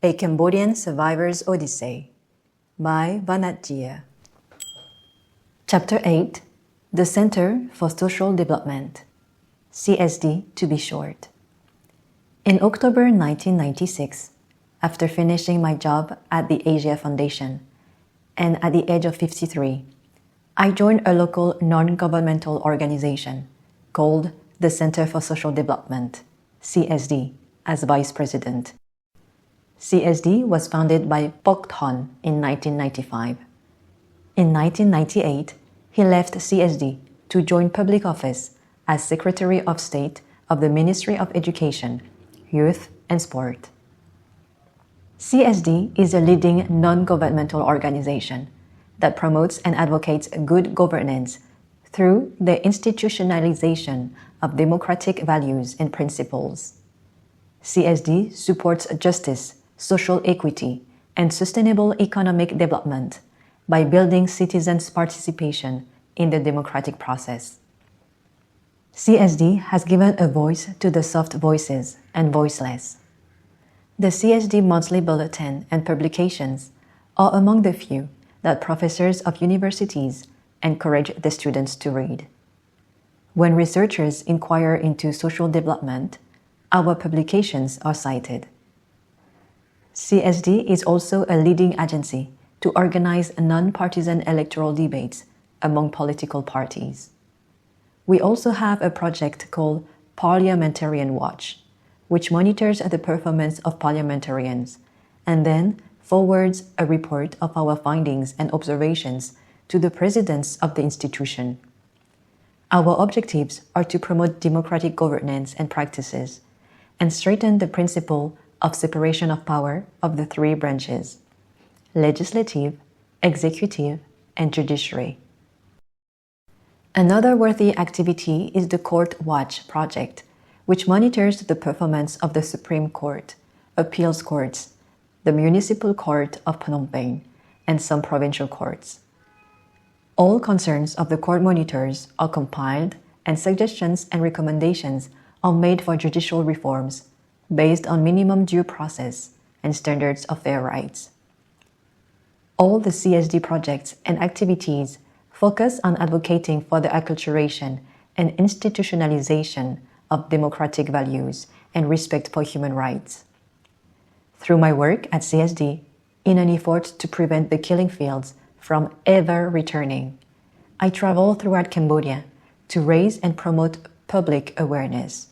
A Cambodian Survivor's Odyssey by Vannath. Chapter 8 The Center for Social Development, CSD to be short. In October 1996, after finishing my job at the Asia Foundation, and at the age of 53, I joined a local non-governmental organization called the Center for Social Development, CSD, as Vice President. CSD was founded by Pok Thon in 1995. In 1998, he left CSD to join public office as Secretary of State of the Ministry of Education, Youth and Sport. CSD is a leading non-governmental organization that promotes and advocates good governance through the institutionalization of democratic values and principles. CSD supports justice, social equity, and sustainable economic development by building citizens' participation in the democratic process. CSD has given a voice to the soft voices and voiceless. The CSD monthly bulletin and publications are among the few that professors of universities encourage the students to read. When researchers inquire into social development, our publications are cited. CSD is also a leading agency to organize non-partisan electoral debates among political parties. We also have a project called Parliamentarian Watch, which monitors the performance of parliamentarians and then forwards a report of our findings and observations to the presidents of the institution. Our objectives are to promote democratic governance and practices and strengthen the principle of separation of power of the three branches: legislative, executive, and judiciary. Another worthy activity is the Court Watch project, which monitors the performance of the Supreme Court, appeals courts, the Municipal Court of Phnom Penh, and some provincial courts. All concerns of the court monitors are compiled, and suggestions and recommendations are made for judicial reforms based on minimum due process and standards of fair rights. All the CSD projects and activities focus on advocating for the acculturation and institutionalization of democratic values and respect for human rights. Through my work at CSD, in an effort to prevent the killing fields from ever returning, I travel throughout Cambodia to raise and promote public awareness.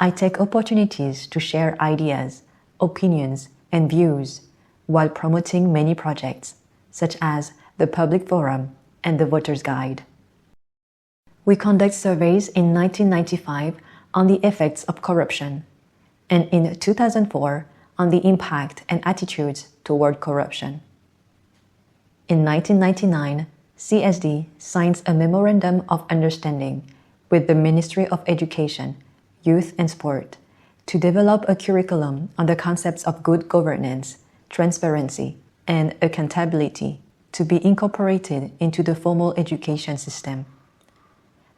I take opportunities to share ideas, opinions, and views while promoting many projects, such as the Public Forum and the Voter's Guide. We conduct surveys in 1995 on the effects of corruption, and in 2004 on the impact and attitudes toward corruption. In 1999, CSD signs a Memorandum of Understanding with the Ministry of Education, Youth and Sport to develop a curriculum on the concepts of good governance, transparency, and accountability to be incorporated into the formal education system.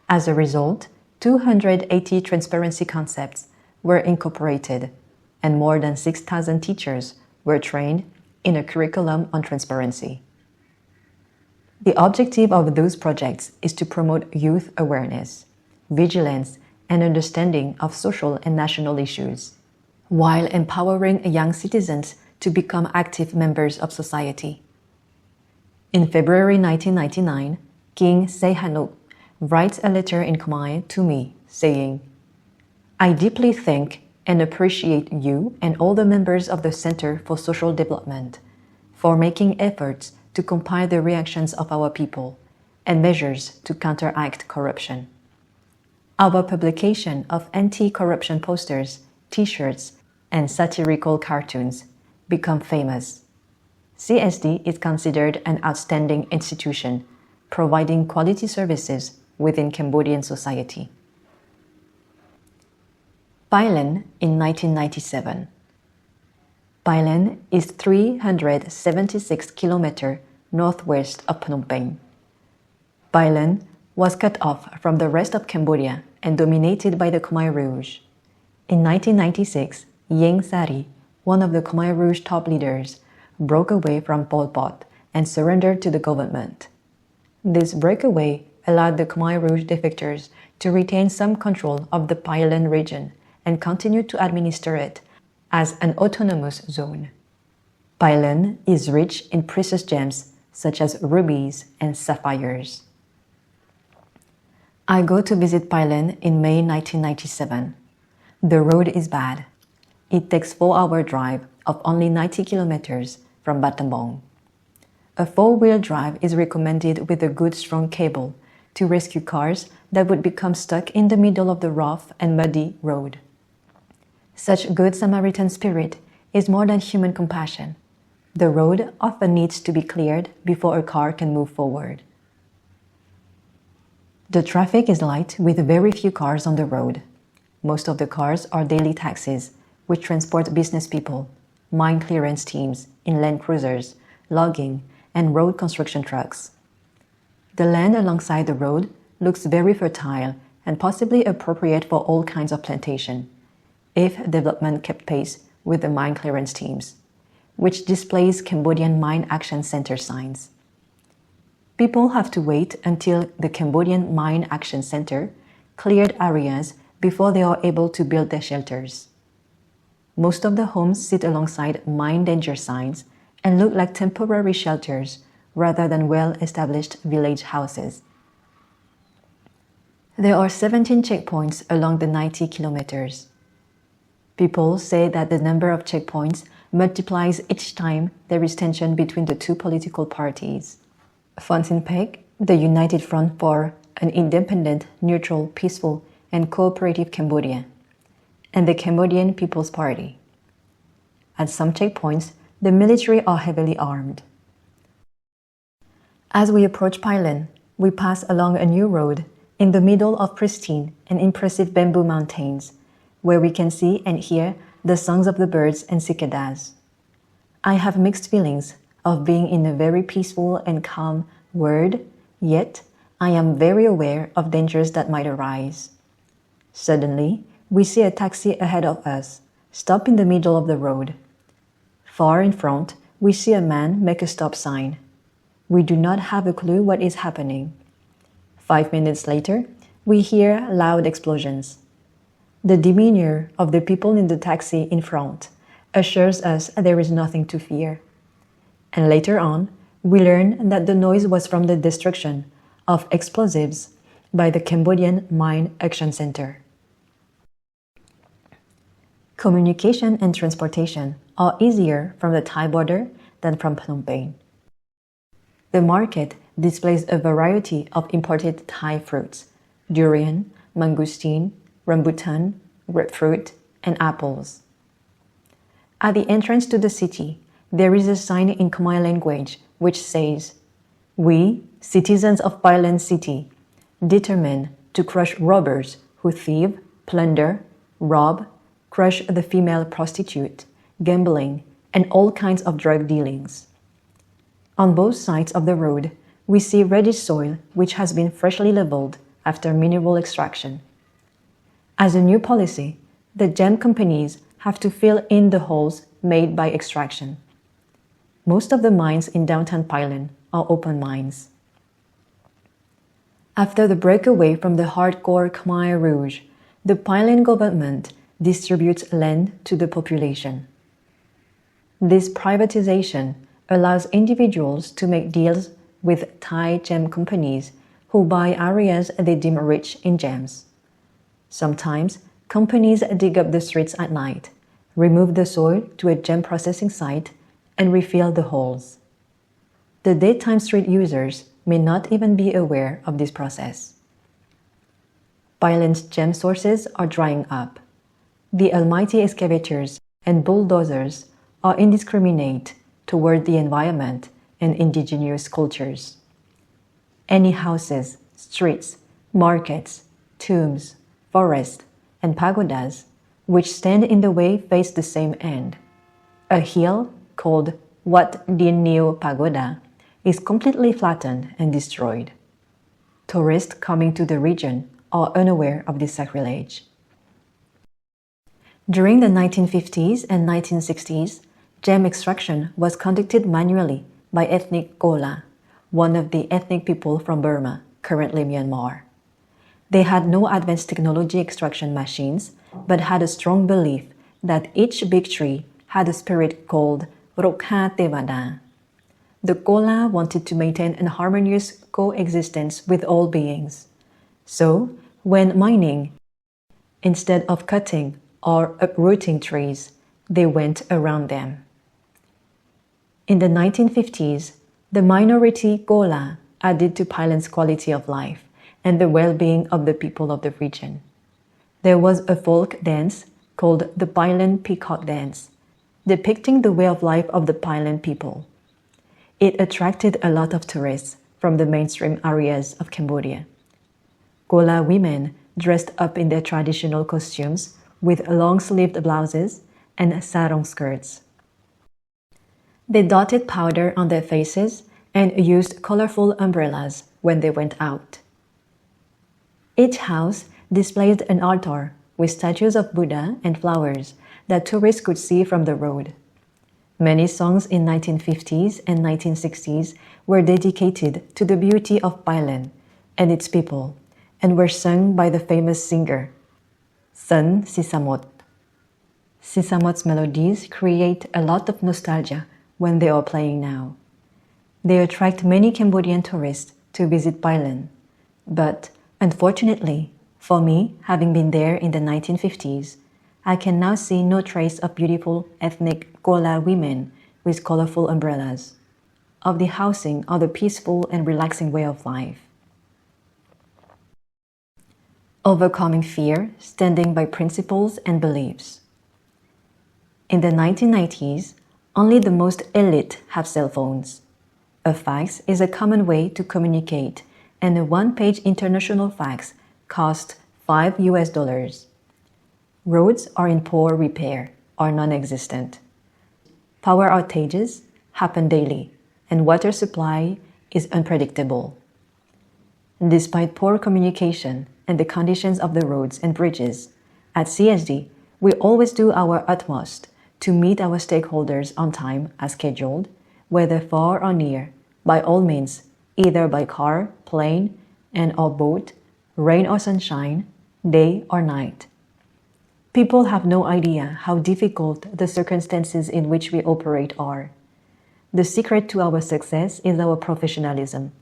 As a result, 280 transparency concepts were incorporated, and more than 6,000 teachers were trained in a curriculum on transparency. The objective of those projects is to promote youth awareness, vigilance, and understanding of social and national issues, while empowering young citizens to become active members of society. In February 1999, King Sihanouk writes a letter in Khmer to me saying, "I deeply thank and appreciate you and all the members of the Center for Social Development for making efforts to compile the reactions of our people and measures to counteract corruption. Our publication of anti-corruption posters, t-shirts, and satirical cartoons become famous. CSD is considered an outstanding institution, providing quality services within Cambodian society." Pailen in 1997. Pailen is 376 km northwest of Phnom Penh. Pailen was cut off from the rest of Cambodia and dominated by the Khmer Rouge. In 1996, Ieng Sari, one of the Khmer Rouge top leaders, broke away from Pol Pot and surrendered to the government. This breakaway allowed the Khmer Rouge defectors to retain some control of the Pailen region and continue to administer it as an autonomous zone. Pailen is rich in precious gems such as rubies and sapphires. I go to visit Pailen in May 1997. The road is bad. It takes 4-hour drive of only 90 kilometers from Battambang. A 4-wheel drive is recommended with a good strong cable to rescue cars that would become stuck in the middle of the rough and muddy road. Such good Samaritan spirit is more than human compassion. The road often needs to be cleared before a car can move forward. The traffic is light with very few cars on the road. Most of the cars are daily taxis, which transport business people, mine clearance teams, inland cruisers, logging, and road construction trucks. The land alongside the road looks very fertile and possibly appropriate for all kinds of plantation, if development kept pace with the mine clearance teams, which displays Cambodian Mine Action Center signs. People have to wait until the Cambodian Mine Action Center cleared areas before they are able to build their shelters. Most of the homes sit alongside mine danger signs and look like temporary shelters rather than well-established village houses. There are 17 checkpoints along the 90 kilometers. People say that the number of checkpoints multiplies each time there is tension between the two political parties. Pek, the United Front for an Independent, Neutral, Peaceful, and Cooperative Cambodia, and the Cambodian People's Party. At some checkpoints, the military are heavily armed. As we approach Pailen, we pass along a new road in the middle of pristine and impressive bamboo mountains, where we can see and hear the songs of the birds and cicadas. I have mixed feelings of being in a very peaceful and calm world, yet I am very aware of dangers that might arise. Suddenly, we see a taxi ahead of us, stop in the middle of the road. Far in front, we see a man make a stop sign. We do not have a clue what is happening. 5 minutes later, we hear loud explosions. The demeanor of the people in the taxi in front assures us there is nothing to fear. And later on, we learn that the noise was from the destruction of explosives by the Cambodian Mine Action Center. Communication and transportation are easier from the Thai border than from Phnom Penh. The market displays a variety of imported Thai fruits: durian, mangosteen, rambutan, grapefruit, and apples. At the entrance to the city, there is a sign in Khmer language which says, "We, citizens of Pailen City, determine to crush robbers who thieve, plunder, rob, crush the female prostitute, gambling, and all kinds of drug dealings." On both sides of the road, we see reddish soil which has been freshly leveled after mineral extraction. As a new policy, the gem companies have to fill in the holes made by extraction. Most of the mines in downtown Pailen are open mines. After the breakaway from the hardcore Khmer Rouge, the Pailen government distributes land to the population. This privatization allows individuals to make deals with Thai gem companies who buy areas they deem rich in gems. Sometimes, companies dig up the streets at night, remove the soil to a gem processing site, and refill the holes. The daytime street users may not even be aware of this process. Pailen's gem sources are drying up. The almighty excavators and bulldozers are indiscriminate toward the environment and indigenous cultures. Any houses, streets, markets, tombs, forests, and pagodas which stand in the way face the same end. A hill called Wat Dien Neo Pagoda is completely flattened and destroyed. Tourists coming to the region are unaware of this sacrilege. During the 1950s and 1960s, gem extraction was conducted manually by ethnic Gola, one of the ethnic people from Burma, currently Myanmar. They had no advanced technology extraction machines, but had a strong belief that each big tree had a spirit called Rokha Tevada. The Gola wanted to maintain an harmonious coexistence with all beings. So, when mining, instead of cutting or uprooting trees, they went around them. In the 1950s, the minority Gola added to Pailan's quality of life and the well-being of the people of the region. There was a folk dance called the Pailan Peacock Dance, depicting the way of life of the Pailan people. It attracted a lot of tourists from the mainstream areas of Cambodia. Gola women dressed up in their traditional costumes with long-sleeved blouses and sarong skirts. They dotted powder on their faces and used colorful umbrellas when they went out. Each house displayed an altar with statues of Buddha and flowers that tourists could see from the road. Many songs in 1950s and 1960s were dedicated to the beauty of Pailan and its people and were sung by the famous singer, Sun Sisamot. Sisamot's melodies create a lot of nostalgia when they are playing now. They attract many Cambodian tourists to visit Pailan, but unfortunately, for me, having been there in the 1950s, I can now see no trace of beautiful ethnic Gola women with colorful umbrellas, of the housing or the peaceful and relaxing way of life. Overcoming fear, standing by principles and beliefs. In the 1990s, only the most elite have cell phones. A fax is a common way to communicate, and a one-page international fax costs $5. Roads are in poor repair or non-existent. Power outages happen daily, and water supply is unpredictable. Despite poor communication and the conditions of the roads and bridges, at CSD, we always do our utmost to meet our stakeholders on time as scheduled, whether far or near, by all means, either by car, plane, and/or boat, rain or sunshine, day or night. People have no idea how difficult the circumstances in which we operate are. The secret to our success is our professionalism,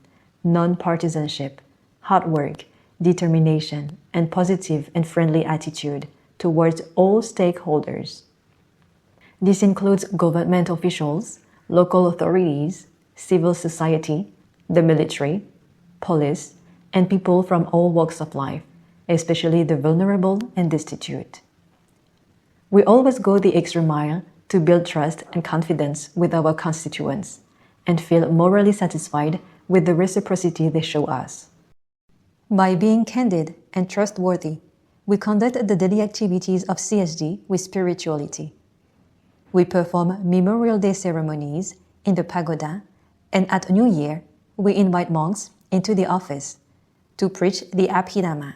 non-partisanship, hard work, determination, and positive and friendly attitude towards all stakeholders. This includes government officials, local authorities, civil society, the military, police, and people from all walks of life, especially the vulnerable and destitute. We always go the extra mile to build trust and confidence with our constituents and feel morally satisfied with the reciprocity they show us. By being candid and trustworthy, we conduct the daily activities of CSD with spirituality. We perform Memorial Day ceremonies in the pagoda, and at New Year, we invite monks into the office to preach the Abhidhamma,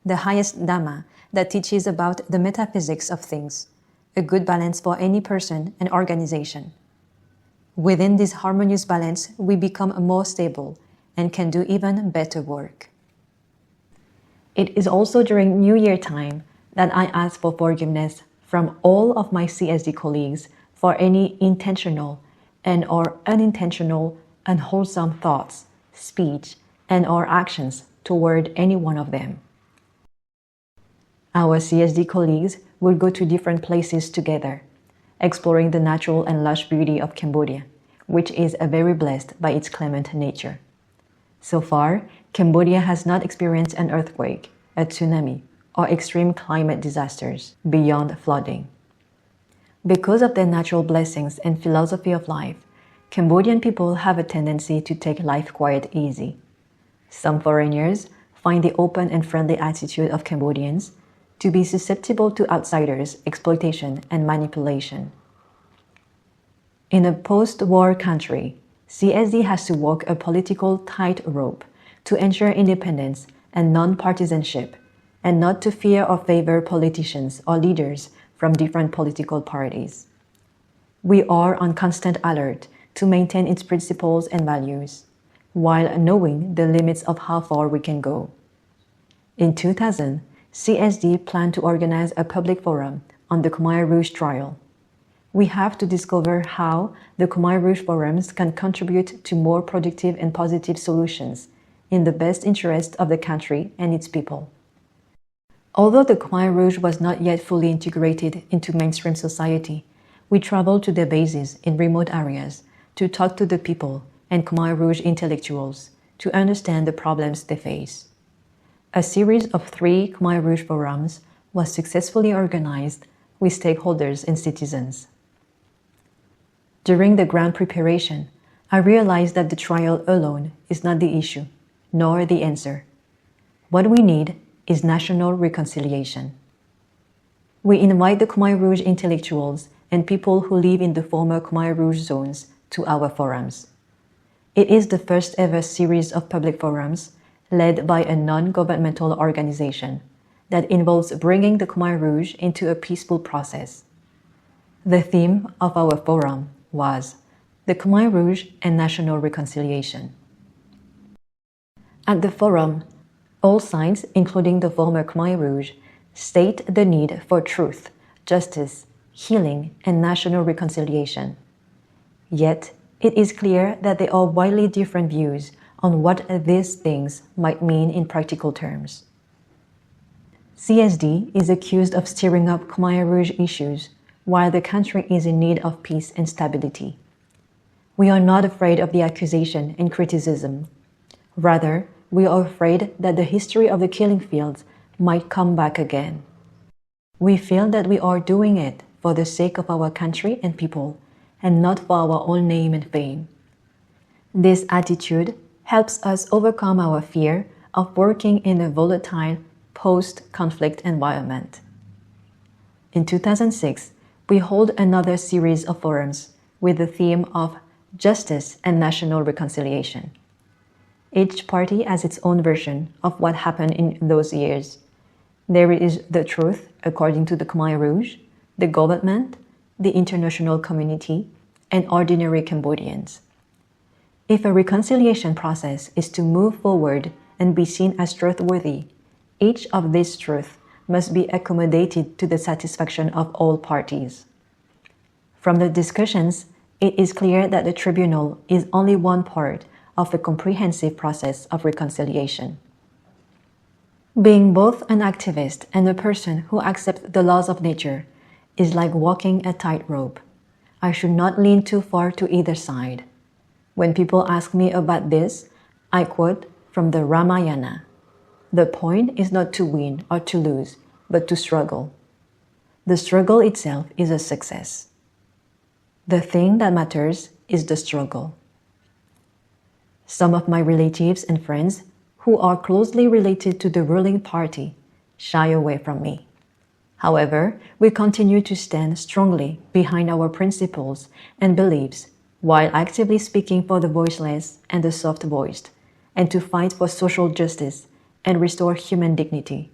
the highest Dhamma that teaches about the metaphysics of things, a good balance for any person and organization. Within this harmonious balance, we become more stable and can do even better work. It is also during New Year time that I ask for forgiveness from all of my CSD colleagues for any intentional and/or unintentional unwholesome thoughts, speech, and/or actions toward any one of them. Our CSD colleagues will go to different places together, exploring the natural and lush beauty of Cambodia, which is very blessed by its clement nature. So far, Cambodia has not experienced an earthquake, a tsunami, or extreme climate disasters beyond flooding. Because of their natural blessings and philosophy of life, Cambodian people have a tendency to take life quite easy. Some foreigners find the open and friendly attitude of Cambodians to be susceptible to outsiders' exploitation and manipulation. In a post-war country, CSD has to walk a political tightrope to ensure independence and non-partisanship, and not to fear or favor politicians or leaders from different political parties. We are on constant alert to maintain its principles and values, while knowing the limits of how far we can go. In 2000, CSD planned to organize a public forum on the Khmer Rouge trial. We have to discover how the Khmer Rouge forums can contribute to more productive and positive solutions in the best interest of the country and its people. Although the Khmer Rouge was not yet fully integrated into mainstream society, we traveled to their bases in remote areas to talk to the people and Khmer Rouge intellectuals to understand the problems they face. A series of 3 Khmer Rouge forums was successfully organized with stakeholders and citizens. During the ground preparation, I realized that the trial alone is not the issue, nor the answer. What we need is national reconciliation. We invite the Khmer Rouge intellectuals and people who live in the former Khmer Rouge zones to our forums. It is the first ever series of public forums led by a non-governmental organization that involves bringing the Khmer Rouge into a peaceful process. The theme of our forum was the Khmer Rouge and national reconciliation. At the forum, all sides, including the former Khmer Rouge, state the need for truth, justice, healing, and national reconciliation. Yet, it is clear that there are widely different views on what these things might mean in practical terms. CSD is accused of stirring up Khmer Rouge issues while the country is in need of peace and stability. We are not afraid of the accusation and criticism. Rather, we are afraid that the history of the killing fields might come back again. We feel that we are doing it for the sake of our country and people, and not for our own name and fame. This attitude helps us overcome our fear of working in a volatile, post-conflict environment. In 2006, we hold another series of forums with the theme of justice and national reconciliation. Each party has its own version of what happened in those years. There is the truth according to the Khmer Rouge, the government, the international community, and ordinary Cambodians. If a reconciliation process is to move forward and be seen as trustworthy, each of these truths must be accommodated to the satisfaction of all parties. From the discussions, it is clear that the tribunal is only one part of a comprehensive process of reconciliation. Being both an activist and a person who accepts the laws of nature is like walking a tightrope. I should not lean too far to either side. When people ask me about this, I quote from the Ramayana: "The point is not to win or to lose, but to struggle. The struggle itself is a success. The thing that matters is the struggle." Some of my relatives and friends who are closely related to the ruling party shy away from me. However, we continue to stand strongly behind our principles and beliefs while actively speaking for the voiceless and the soft-voiced, and to fight for social justice and restore human dignity.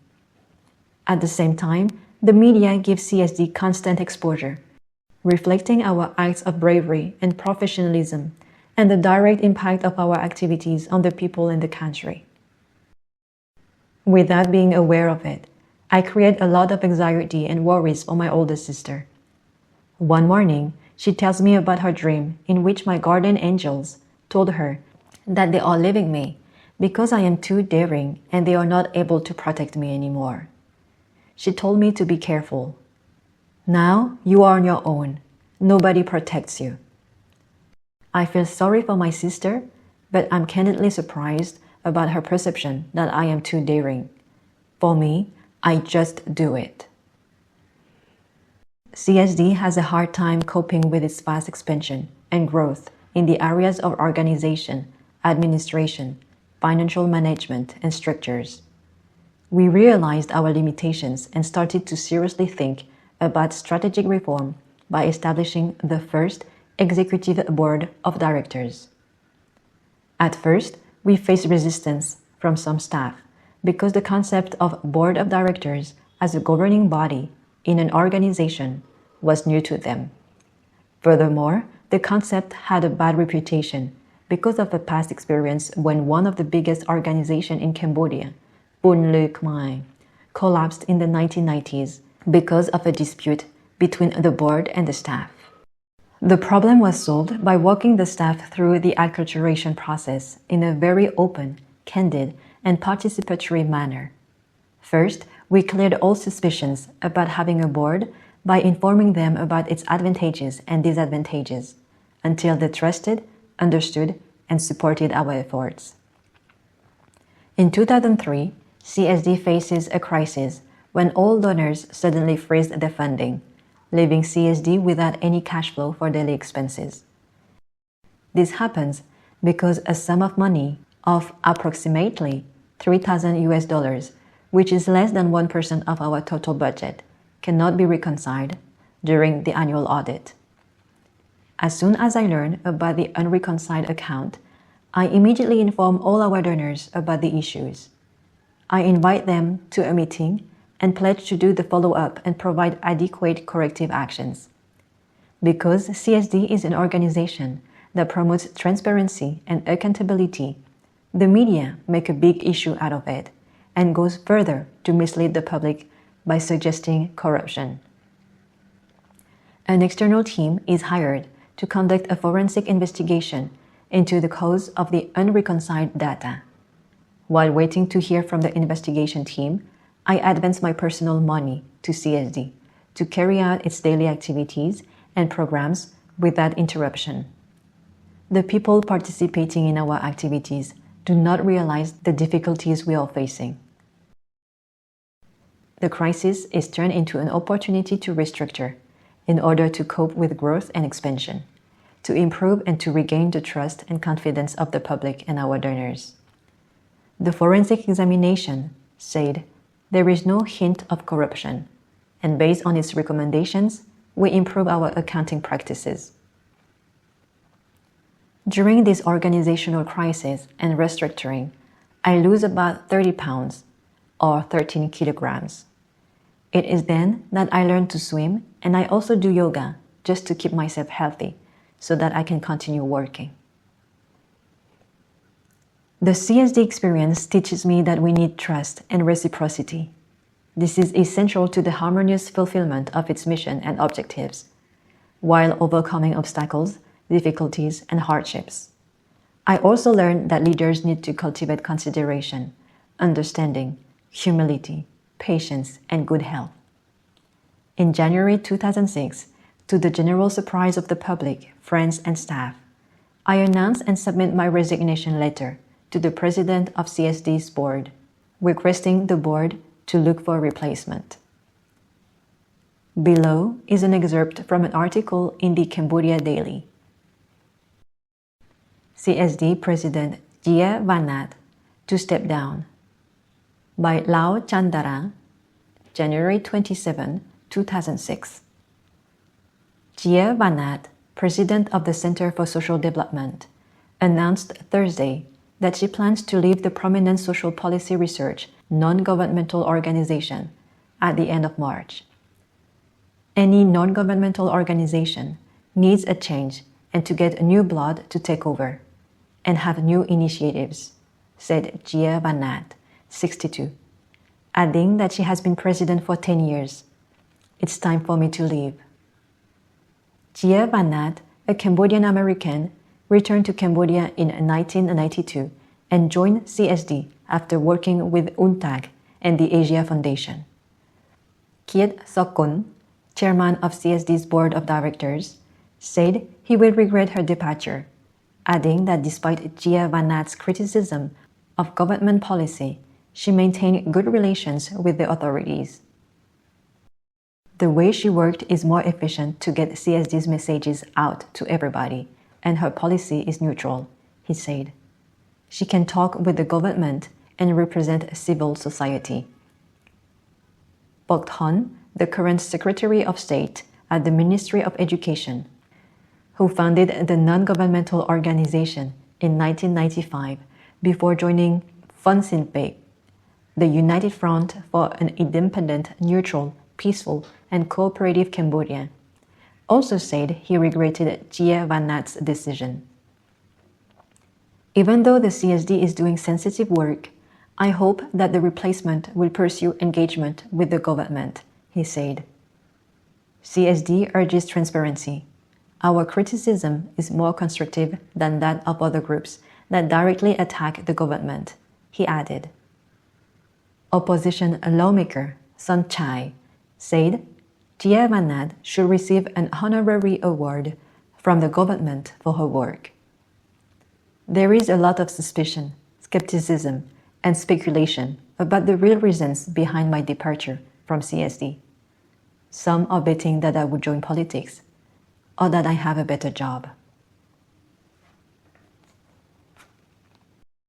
At the same time, the media gives CSD constant exposure, reflecting our acts of bravery and professionalism and the direct impact of our activities on the people in the country. Without being aware of it, I create a lot of anxiety and worries for my older sister. One morning, she tells me about her dream in which my guardian angels told her that they are leaving me because I am too daring and they are not able to protect me anymore. She told me to be careful. Now you are on your own. Nobody protects you. I feel sorry for my sister, but I'm candidly surprised about her perception that I am too daring. For me, I just do it. CSD has a hard time coping with its fast expansion and growth in the areas of organization, administration, financial management, and structures. We realized our limitations and started to seriously think about strategic reform by establishing the first executive board of directors. At first, we faced resistance from some staff because the concept of board of directors as a governing body in an organization was new to them. Furthermore, the concept had a bad reputation because of a past experience when one of the biggest organizations in Cambodia, Bun Lư Khmer, collapsed in the 1990s because of a dispute between the board and the staff. The problem was solved by walking the staff through the acculturation process in a very open, candid, and participatory manner. First, we cleared all suspicions about having a board by informing them about its advantages and disadvantages, until they trusted, understood, and supported our efforts. In 2003, CSD faces a crisis when all donors suddenly freeze their funding, leaving CSD without any cash flow for daily expenses. This happens because a sum of money of approximately $3,000, which is less than 1% of our total budget, cannot be reconciled during the annual audit. As soon as I learn about the unreconciled account, I immediately inform all our donors about the issues. I invite them to a meeting and pledge to do the follow-up and provide adequate corrective actions. Because CSD is an organization that promotes transparency and accountability, the media make a big issue out of it and goes further to mislead the public by suggesting corruption. An external team is hired to conduct a forensic investigation into the cause of the unreconciled data. While waiting to hear from the investigation team, I advance my personal money to CSD to carry out its daily activities and programs without interruption. The people participating in our activities do not realize the difficulties we are facing. The crisis is turned into an opportunity to restructure in order to cope with growth and expansion, to improve and to regain the trust and confidence of the public and our donors. The forensic examination said there is no hint of corruption, and based on its recommendations, we improve our accounting practices. During this organizational crisis and restructuring, I lose about 30 pounds, or 13 kilograms. It is then that I learn to swim, and I also do yoga just to keep myself healthy so that I can continue working. The CSD experience teaches me that we need trust and reciprocity. This is essential to the harmonious fulfillment of its mission and objectives, while overcoming obstacles, difficulties, and hardships. I also learned that leaders need to cultivate consideration, understanding, humility, patience, and good health. In January 2006, to the general surprise of the public, friends, and staff, I announce and submit my resignation letter to the president of CSD's board, requesting the board to look for a replacement. Below is an excerpt from an article in the Cambodia Daily. CSD President Chea Vannath to step down, by Lao Chandara, January 27, 2006. Chea Vannath, President of the Center for Social Development, announced Thursday that she plans to leave the prominent social policy research non-governmental organization at the end of March. Any non-governmental organization needs a change and to get new blood to take over and have new initiatives, said Chea Vannath, 62, adding that she has been president for 10 years. It's time for me to leave. Chea Vannath, a Cambodian American, returned to Cambodia in 1992 and joined CSD after working with UNTAG and the Asia Foundation. Kiet Sokun, chairman of CSD's board of directors, said he will regret her departure, adding that despite Chea Vannath's criticism of government policy, she maintained good relations with the authorities. The way she worked is more efficient to get CSD's messages out to everybody, and her policy is neutral, he said. She can talk with the government and represent civil society. Bok Thon, the current Secretary of State at the Ministry of Education, who founded the non-governmental organization in 1995 before joining Phon Sin Pe, the United Front for an Independent, Neutral, peaceful, and cooperative Cambodia. Also said he regretted Chea Vannath's decision. Even though the CSD is doing sensitive work, I hope that the replacement will pursue engagement with the government, he said. CSD urges transparency. Our criticism is more constructive than that of other groups that directly attack the government, he added. Opposition lawmaker Son Chai said Chea Vannath should receive an honorary award from the government for her work. There is a lot of suspicion, skepticism, and speculation about the real reasons behind my departure from CSD. Some are betting that I would join politics, or that I have a better job.